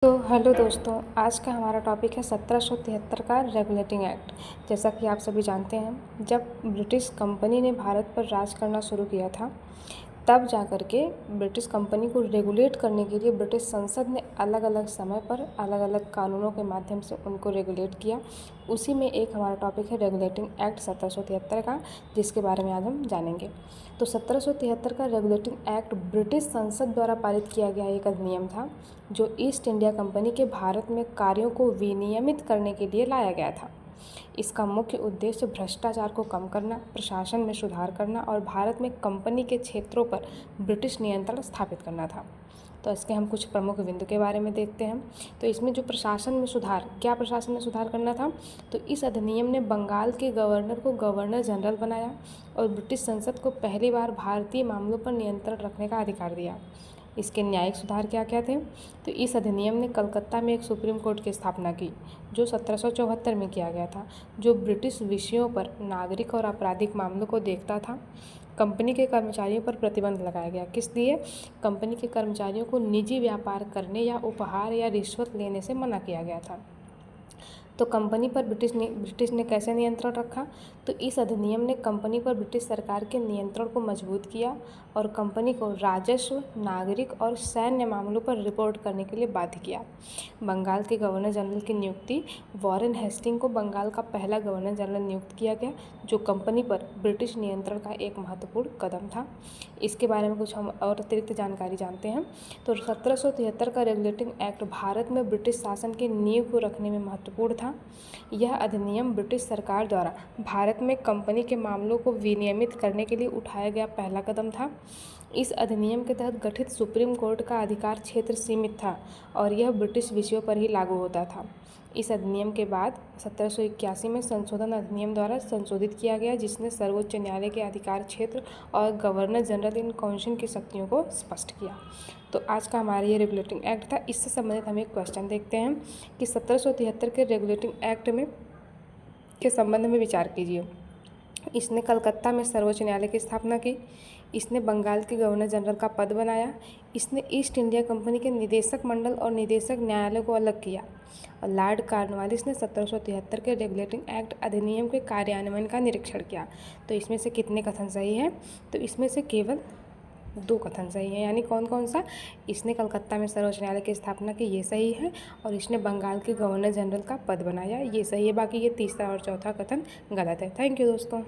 तो हेलो दोस्तों, आज का हमारा टॉपिक है 1773 का रेगुलेटिंग एक्ट। जैसा कि आप सभी जानते हैं, जब ब्रिटिश कंपनी ने भारत पर राज करना शुरू किया था, तब जा कर के ब्रिटिश कंपनी को रेगुलेट करने के लिए ब्रिटिश संसद ने अलग अलग समय पर अलग अलग कानूनों के माध्यम से उनको रेगुलेट किया। उसी में एक हमारा टॉपिक है रेगुलेटिंग एक्ट 1773 का, जिसके बारे में आज हम जानेंगे। तो 1773 का रेगुलेटिंग एक्ट ब्रिटिश संसद द्वारा पारित किया गया एक अधिनियम था, जो ईस्ट इंडिया कंपनी के भारत में कार्यों को विनियमित करने के लिए लाया गया था। इसका मुख्य उद्देश्य भ्रष्टाचार को कम करना, प्रशासन में सुधार करना और भारत में कंपनी के क्षेत्रों पर ब्रिटिश नियंत्रण स्थापित करना था। तो इसके हम कुछ प्रमुख बिंदु के बारे में देखते हैं। तो इसमें जो प्रशासन में सुधार, क्या प्रशासन में सुधार करना था? तो इस अधिनियम ने बंगाल के गवर्नर को गवर्नर जनरल बनाया और ब्रिटिश संसद को पहली बार भारतीय मामलों पर नियंत्रण रखने का अधिकार दिया। इसके न्यायिक सुधार क्या क्या थे? तो इस अधिनियम ने कलकत्ता में एक सुप्रीम कोर्ट की स्थापना की, जो 1774 में किया गया था, जो ब्रिटिश विषयों पर नागरिक और आपराधिक मामलों को देखता था। कंपनी के कर्मचारियों पर प्रतिबंध लगाया गया। किस लिए? कंपनी के कर्मचारियों को निजी व्यापार करने या उपहार या रिश्वत लेने से मना किया गया था। तो कंपनी पर ब्रिटिश ने कैसे नियंत्रण रखा? तो इस अधिनियम ने कंपनी पर ब्रिटिश सरकार के नियंत्रण को मजबूत किया और कंपनी को राजस्व, नागरिक और सैन्य मामलों पर रिपोर्ट करने के लिए बाध्य किया। बंगाल के गवर्नर जनरल की नियुक्ति, वॉरेन हेस्टिंग को बंगाल का पहला गवर्नर जनरल नियुक्त किया गया, जो कंपनी पर ब्रिटिश नियंत्रण का एक महत्वपूर्ण कदम था। इसके बारे में कुछ हम और अतिरिक्त जानकारी जानते हैं। तो 1773 का रेगुलेटिंग एक्ट भारत में ब्रिटिश शासन की नींव को रखने में महत्वपूर्ण था। यह अधिनियम ब्रिटिश सरकार द्वारा भारत में कंपनी के मामलों को विनियमित करने के लिए उठाया गया पहला कदम था। इस अधिनियम के तहत गठित सुप्रीम कोर्ट का अधिकार क्षेत्र सीमित था और यह ब्रिटिश विषयों पर ही लागू होता था। इस अधिनियम के बाद 1781 में संशोधन अधिनियम द्वारा संशोधित किया गया, जिसने सर्वोच्च न्यायालय के अधिकार क्षेत्र और गवर्नर जनरल इन काउंसिल की शक्तियों को स्पष्ट किया। तो आज का हमारा ये रेगुलेटिंग एक्ट था। इससे संबंधित हम एक क्वेश्चन देखते हैं कि 1773 के रेगुलेटिंग एक्ट में के संबंध में विचार कीजिए। इसने कलकत्ता में सर्वोच्च न्यायालय की स्थापना की। इसने बंगाल के गवर्नर जनरल का पद बनाया। इसने ईस्ट इंडिया कंपनी के निदेशक मंडल और निदेशक न्यायालय को अलग किया। और लॉर्ड कॉर्नवालिस ने 1773 के रेगुलेटिंग एक्ट अधिनियम के कार्यान्वयन का निरीक्षण किया। तो इसमें से कितने कथन सही हैं? तो इसमें से केवल 2 कथन सही हैं। यानी कौन कौन सा? इसने कलकत्ता में सर्वोच्च न्यायालय की स्थापना की, ये सही है, और इसने बंगाल के गवर्नर जनरल का पद बनाया, ये सही है। बाकी ये तीसरा और चौथा कथन गलत है। थैंक यू दोस्तों।